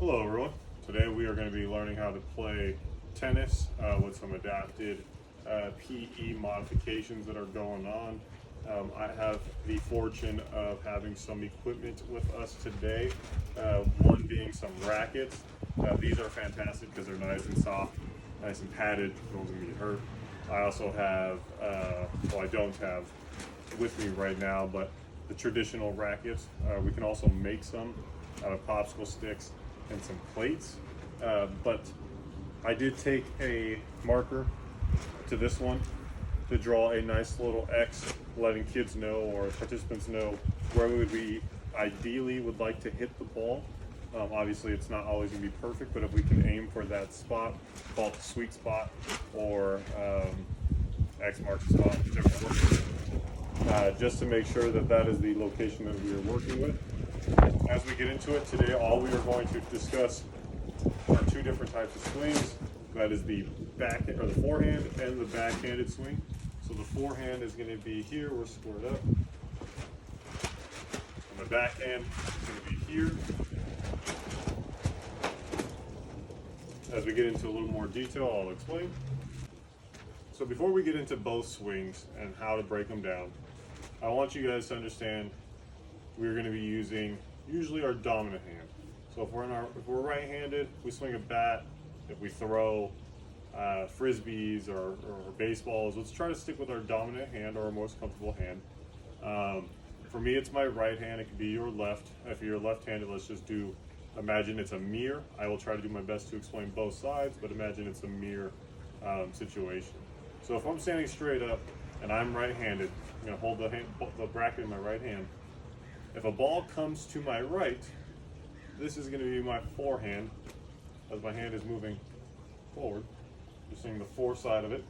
Hello everyone. Today we are going to be learning how to play tennis with some adapted PE modifications that are going on. I have the fortune of having some equipment with us today, one being some rackets. These are fantastic because they're nice and soft, nice and padded, no one's going to get hurt. I also have, well, I don't have with me right now, but the traditional rackets. We can also make some out of popsicle sticks and some plates, but I did take a marker to this one to draw a nice little X, letting kids know or participants know where we ideally would like to hit the ball. Obviously it's not always going to be perfect, but if we can aim for that spot, call it the sweet spot, or X marks the spot, whichever works, just to make sure that that is the location that we are working with. As we get into it today, all we are going to discuss are two different types of swings. That is the backhand, or the forehand, and the backhanded swing. So the forehand is going to be here, we're squared up. And the backhand is going to be here. As we get into a little more detail, I'll explain. So before we get into both swings and how to break them down, I want you guys to understand we're going to be using usually our dominant hand. So if we're right-handed, we swing a bat. If we throw frisbees or baseballs, let's try to stick with our dominant hand or our most comfortable hand. For me, it's my right hand. It could be your left. If you're left-handed, let's just imagine it's a mirror. I will try to do my best to explain both sides, but imagine it's a mirror situation. So if I'm standing straight up and I'm right-handed, I'm going to hold the bracket in my right hand. If a ball comes to my right, this is going to be my forehand, as my hand is moving forward. You're seeing the fore side of it.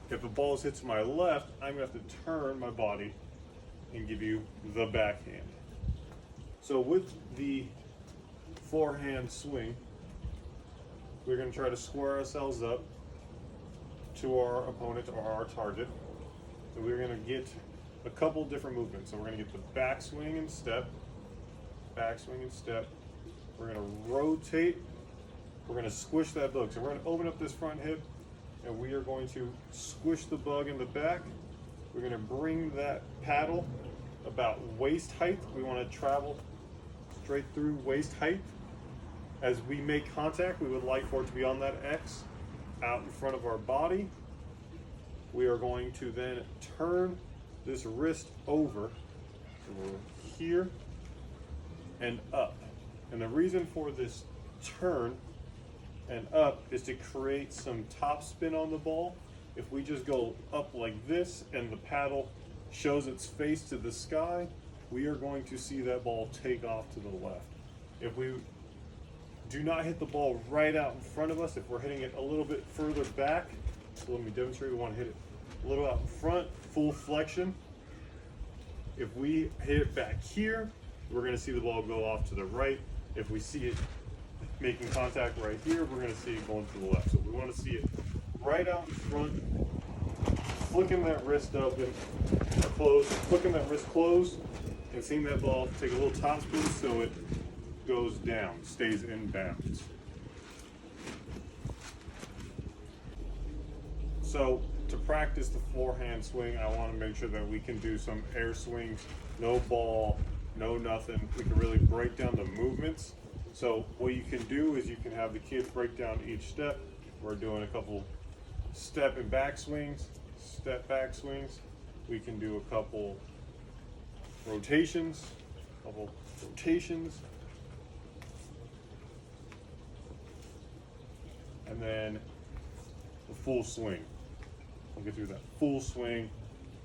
If a ball hits to my left, I'm going to have to turn my body and give you the backhand. So with the forehand swing, we're going to try to square ourselves up to our opponent or our target. So we're going to get a couple different movements. So we're going to get the backswing and step, backswing and step. We're going to rotate. We're going to squish that bug. So we're going to open up this front hip, and we are going to squish the bug in the back. We're going to bring that paddle about waist height. We want to travel straight through waist height. As we make contact, we would like for it to be on that X out in front of our body. We are going to then turn this wrist over. So we're here and up. And the reason for this turn and up is to create some top spin on the ball. If we just go up like this and the paddle shows its face to the sky, we are going to see that ball take off to the left. If we do not hit the ball right out in front of us, if we're hitting it a little bit further back, so let me demonstrate, we want to hit it a little out in front, full flexion. If we hit it back here, we're going to see the ball go off to the right. If we see it making contact right here, we're going to see it going to the left. So we want to see it right out in front, flicking that wrist open or closed, flicking that wrist closed, and seeing that ball take a little top spin so it goes down, stays in bounds. So to practice the forehand swing, I want to make sure that we can do some air swings, no ball, no nothing. We can really break down the movements. So what you can do is you can have the kids break down each step. We're doing a couple step and back swings, step back swings. We can do a couple rotations, and then the full swing. We'll get through that full swing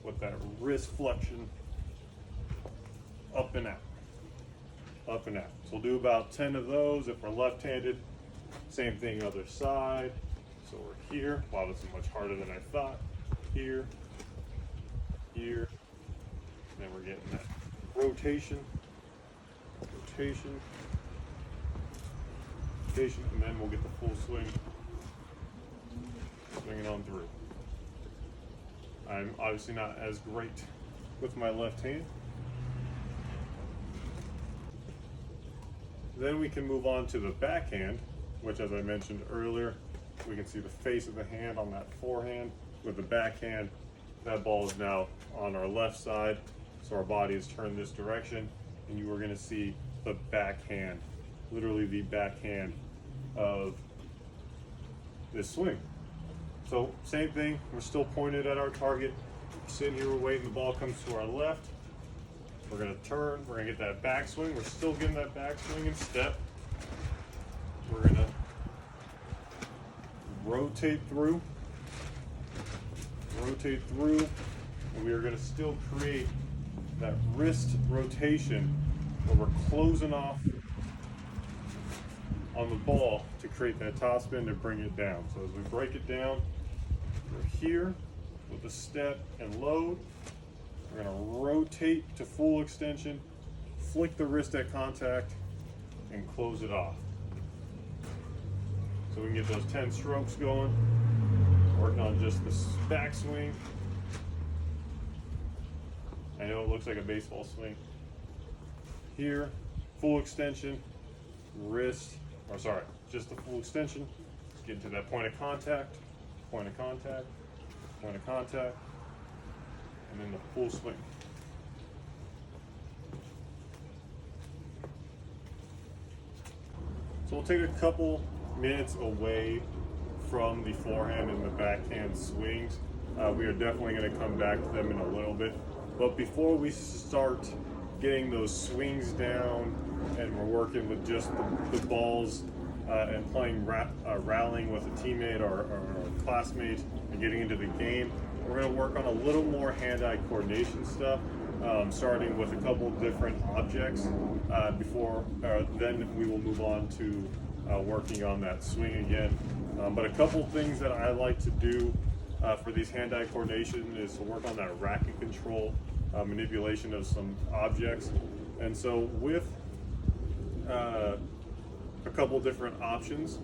with that wrist flexion, up and out, up and out. So we'll do about 10 of those. If we're left-handed, same thing other side. So we're here. Wow, this is much harder than I thought. Here, here, and then we're getting that rotation, rotation, rotation, and then we'll get the full swing, swing it on through. I'm obviously not as great with my left hand. Then we can move on to the backhand, which, as I mentioned earlier, we can see the face of the hand on that forehand. With the backhand, that ball is now on our left side, so our body is turned this direction, and you are going to see the backhand, literally the backhand of this swing. So same thing, we're still pointed at our target. Sitting here, we're waiting, the ball comes to our left. We're going to turn, we're going to get that backswing. We're still getting that backswing and step. We're going to rotate through, and we are going to still create that wrist rotation where we're closing off on the ball to create that top spin to bring it down. So as we break it down, we're here with a step and load. We're going to rotate to full extension, flick the wrist at contact, and close it off. So we can get those 10 strokes going, working on just the backswing. I know it looks like a baseball swing. Here, full extension, wrist, or sorry, just the full extension. Get into that point of contact, point of contact, point of contact, and then the full swing. So we'll take a couple minutes away from the forehand and the backhand swings. We are definitely going to come back to them in a little bit. But before we start getting those swings down and we're working with just the balls and playing rallying with a teammate or a classmate and getting into the game, we're going to work on a little more hand-eye coordination stuff, starting with a couple different objects then we will move on to working on that swing again. But a couple things that I like to do for these hand-eye coordination is to work on that racket control, manipulation of some objects. And so with a couple different options,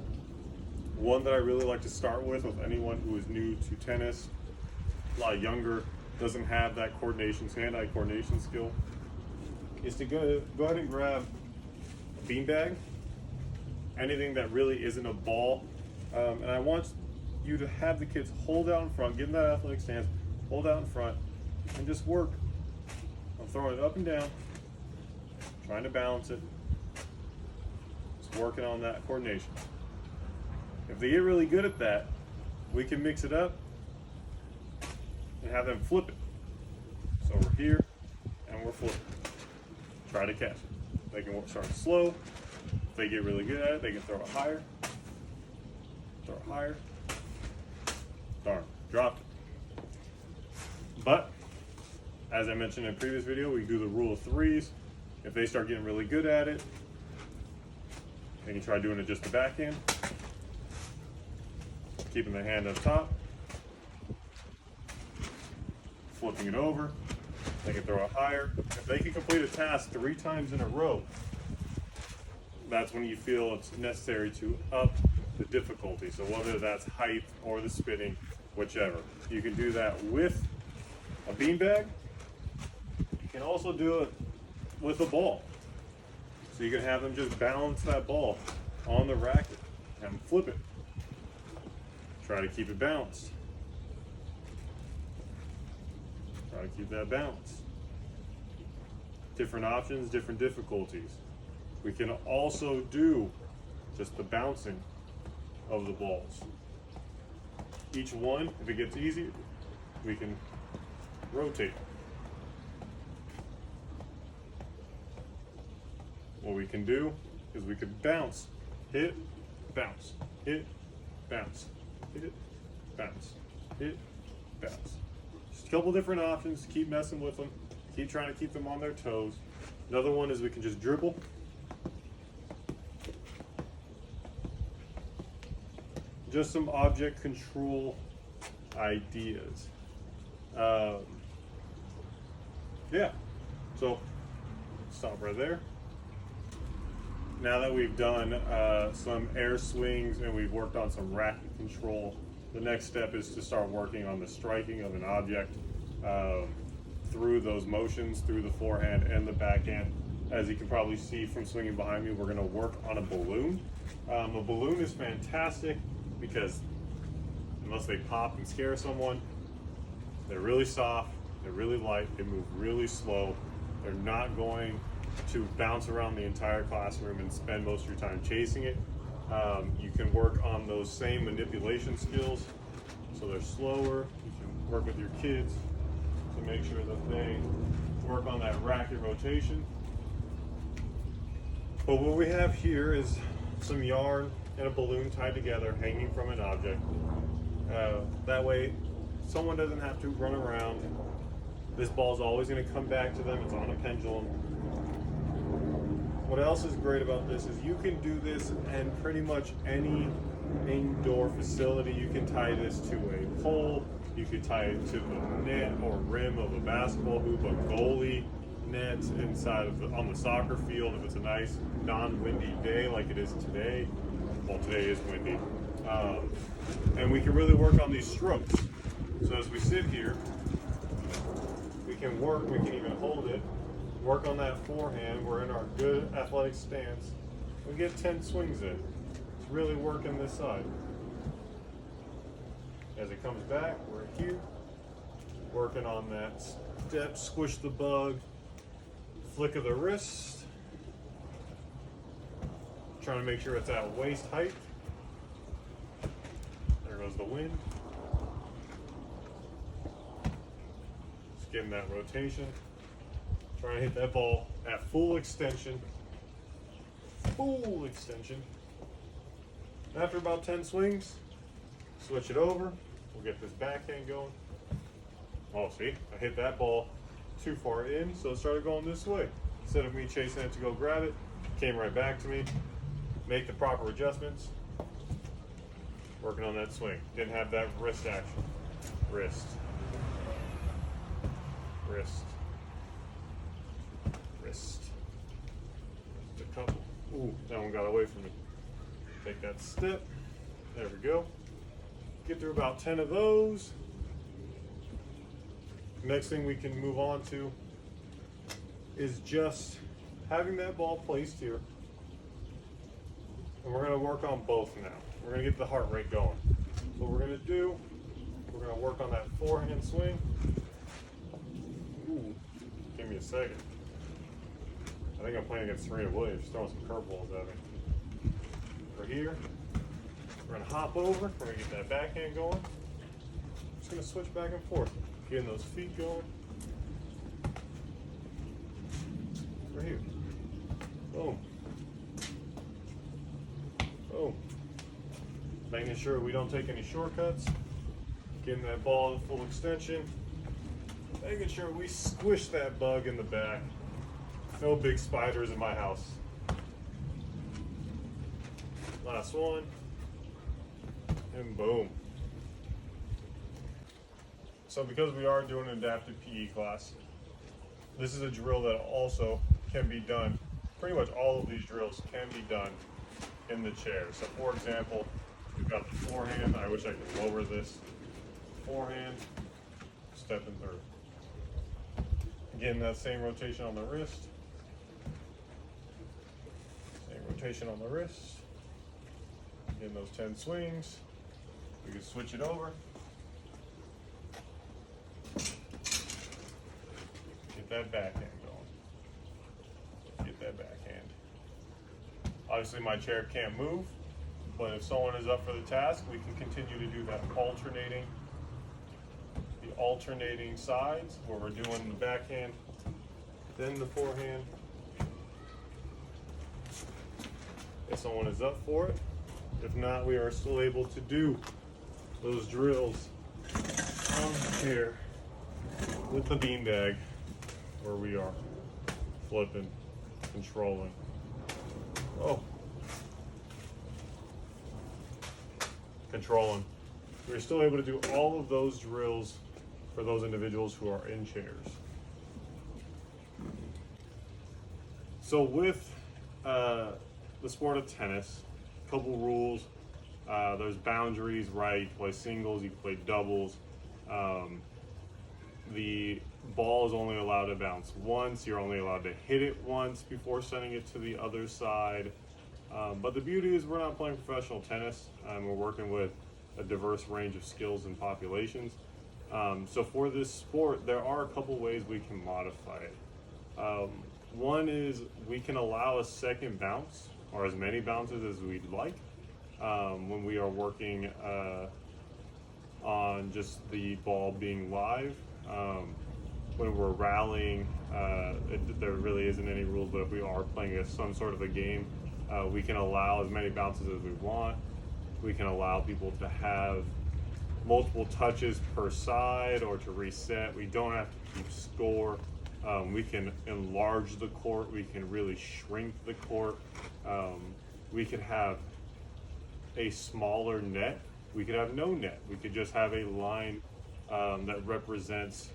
one that I really like to start with anyone who is new to tennis, a lot younger, doesn't have that hand-eye coordination skill, is to go ahead and grab a beanbag, anything that really isn't a ball. And I want you to have the kids hold out in front, get in that athletic stance, hold out in front, and just work. I'm throwing it up and down, trying to balance it. Just working on that coordination. If they get really good at that, we can mix it up and have them flip it. So we're here and we're flipping. Try to catch it. They can start slow. If they get really good at it, they can throw it higher. Throw it higher. Darn, dropped it. But, as I mentioned in a previous video, we do the rule of threes. If they start getting really good at it, they can try doing it just the backhand. Keeping the hand up top. Flipping it over. They can throw it higher. If they can complete a task 3 times in a row, that's when you feel it's necessary to up the difficulty. So whether that's height or the spinning, whichever. You can do that with a beanbag. You can also do it with a ball. So you can have them just balance that ball on the racket and flip it. Try to keep it balanced. Try to keep that balance. Different options, different difficulties. We can also do just the bouncing of the balls. Each one, if it gets easy, we can rotate. What we can do is we could bounce, hit, bounce, hit, bounce, hit, bounce, hit, bounce. Just a couple different options to keep messing with them, keep trying to keep them on their toes. Another one is we can just dribble. Just some object control ideas. Yeah, so stop right there. Now that we've done some air swings and we've worked on some racket control, the next step is to start working on the striking of an object through those motions, through the forehand and the backhand. As you can probably see from swinging behind me, we're gonna work on a balloon. A balloon is fantastic because unless they pop and scare someone, they're really soft, they're really light, they move really slow. They're not going to bounce around the entire classroom and spend most of your time chasing it. You can work on those same manipulation skills, so they're slower. You can work with your kids to make sure that they work on that racket rotation. But what we have here is some yarn and a balloon tied together, hanging from an object. That way, someone doesn't have to run around. This ball is always going to come back to them. It's on a pendulum. What else is great about this is you can do this in pretty much any indoor facility. You can tie this to a pole. You could tie it to the net or rim of a basketball hoop, a goalie net inside of on the soccer field if it's a nice non-windy day like it is today. Well, today is windy. And we can really work on these strokes. So as we sit here, we can work, we can even hold it, work on that forehand. We're in our good athletic stance. We get 10 swings in. It's really working this side. As it comes back, we're here, working on that step, squish the bug, flick of the wrist, trying to make sure it's at waist height. There goes the wind. Just getting that rotation. Trying to hit that ball at full extension. Full extension. After about 10 swings, switch it over. We'll get this backhand going. Oh, see, I hit that ball too far in, so it started going this way. Instead of me chasing it to go grab it, it came right back to me. Make the proper adjustments. Working on that swing. Didn't have that wrist action. Wrist. Wrist. Wrist. Just a couple. Ooh, that one got away from me. Take that step. There we go. Get through about 10 of those. Next thing we can move on to is just having that ball placed here. And we're gonna work on both now. We're gonna get the heart rate going. So what we're gonna do, we're gonna work on that forehand swing. Ooh, give me a second. I think I'm playing against Serena Williams. She's throwing some curveballs at me. We're here. We're gonna hop over. We're gonna get that backhand going. Just gonna switch back and forth. Getting those feet going. Right here. Boom. Boom. Making sure we don't take any shortcuts. Getting that ball in full extension. Making sure we squish that bug in the back. No big spiders in my house. Last one. And boom. So because we are doing an adapted PE class, this is a drill that also can be done, pretty much all of these drills can be done in the chair. So for example, we've got the forehand. I wish I could lower this. Forehand, stepping through. Again, that same rotation on the wrist. Same rotation on the wrist. Again, those 10 swings. We can switch it over. Get that backhand going. Get that backhand. Obviously my chair can't move, but if someone is up for the task, we can continue to do that alternating sides where we're doing the backhand, then the forehand. If someone is up for it. If not, we are still able to do those drills on here with the beanbag where we are flipping, controlling. Oh. Controlling. We're still able to do all of those drills for those individuals who are in chairs. So with the sport of tennis, a couple rules. There's boundaries, right? You can play singles, you can play doubles. the ball is only allowed to bounce once. You're only allowed to hit it once before sending it to the other side. But the beauty is we're not playing professional tennis. We're working with a diverse range of skills and populations. So for this sport, there are a couple ways we can modify it. One is we can allow a second bounce, or as many bounces as we'd like, when we are working on just the ball being live. When we're rallying, there really isn't any rules, but if we are playing some sort of a game, we can allow as many bounces as we want. We can allow people to have multiple touches per side or to reset. We don't have to keep score. We can enlarge the court. We can really shrink the court. We could have a smaller net. We could have no net. We could just have a line that represents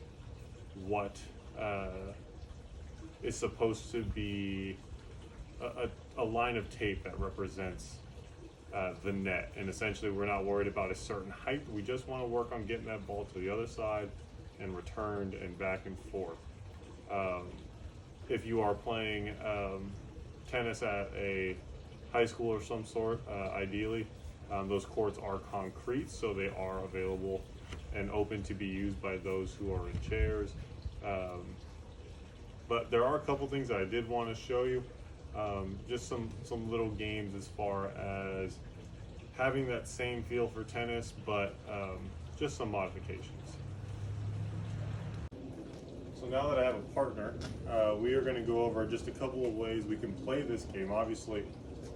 what is supposed to be a line of tape that represents the net. And essentially we're not worried about a certain height. We just want to work on getting that ball to the other side and returned and back and forth. If you are playing tennis at a high school or some sort, ideally, those courts are concrete, so they are available and open to be used by those who are in chairs. But there are a couple things that I did want to show you. Just some little games as far as having that same feel for tennis, but just some modifications. So now that I have a partner, we are going to go over just a couple of ways we can play this game. Obviously,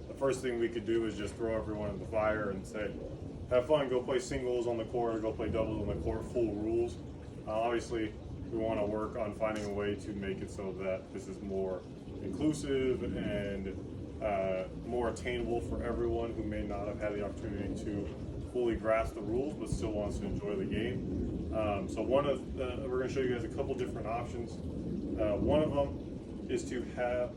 the first thing we could do is just throw everyone in the fire and say, have fun, go play singles on the court or go play doubles on the court, full rules. Obviously, we want to work on finding a way to make it so that this is more inclusive and more attainable for everyone who may not have had the opportunity to fully grasp the rules but still wants to enjoy the game. So we're going to show you guys a couple different options. One of them is to have,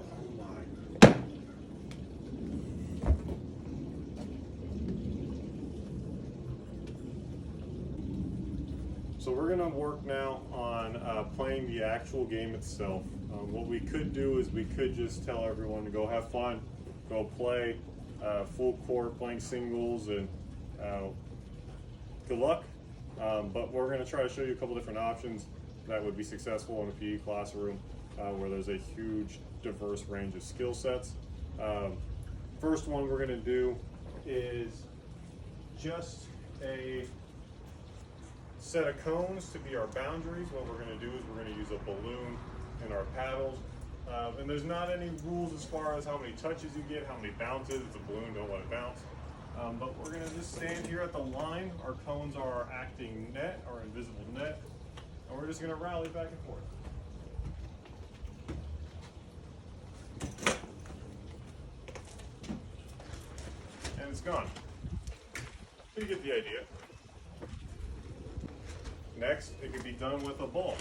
so we're going to work now on playing the actual game itself. What we could do is we could just tell everyone to go have fun, go play full court, playing singles, and good luck. But we're going to try to show you a couple different options that would be successful in a PE classroom where there's a huge, diverse range of skill sets. First one we're going to do is just a set of cones to be our boundaries. What we're going to do is we're going to use a balloon in our paddles. And there's not any rules as far as how many touches you get, how many bounces. It's a balloon, don't let it bounce. But we're going to just stand here at the line. Our cones are our acting net, our invisible net, and we're just going to rally back and forth. And it's gone. You get the idea. Next, it could be done with a ball.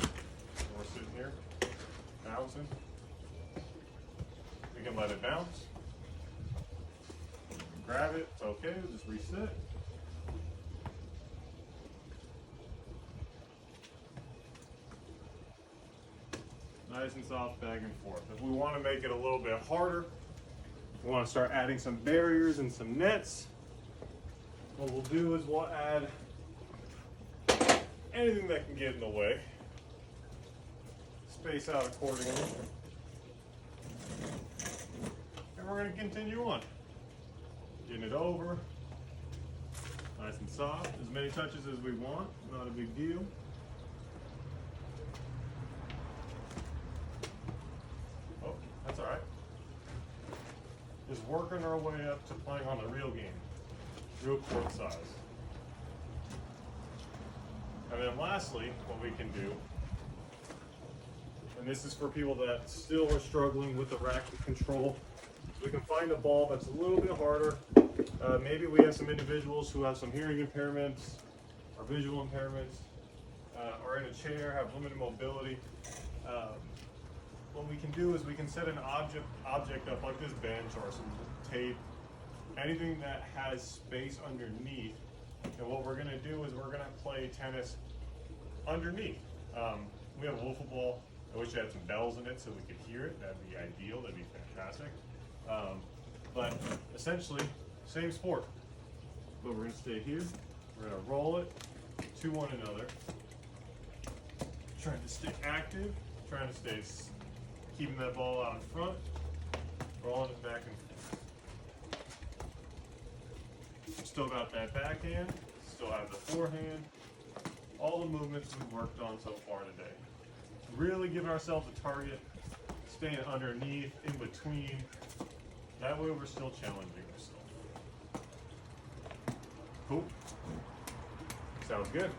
We're sitting here, bouncing. We can let it bounce. Grab it, it's okay, we'll just reset. Nice and soft, back and forth. If we want to make it a little bit harder, we want to start adding some barriers and some nets. What we'll do is we'll add anything that can get in the way. Space out accordingly. And we're going to continue on. Getting it over. Nice and soft. As many touches as we want. Not a big deal. Oh, that's all right. Just working our way up to playing on the real game. Real court size. And then lastly, what we can do, and this is for people that still are struggling with the racket control, we can find a ball that's a little bit harder. Maybe we have some individuals who have some hearing impairments or visual impairments, are in a chair, have limited mobility. What we can do is we can set an object up like this bench or some tape, anything that has space underneath. And what we're going to do is we're going to play tennis underneath. We have a wiffle ball. I wish I had some bells in it so we could hear it. That'd be ideal. That'd be fantastic. But essentially, same sport. But we're going to stay here. We're going to roll it to one another. Trying to stay active. Trying to stay, keeping that ball out in front. Rolling it back and forth. Still got that backhand. Still have the forehand. All the movements we've worked on so far today. Really give ourselves a target, staying underneath, in between. That way we're still challenging ourselves. Cool. Sounds good.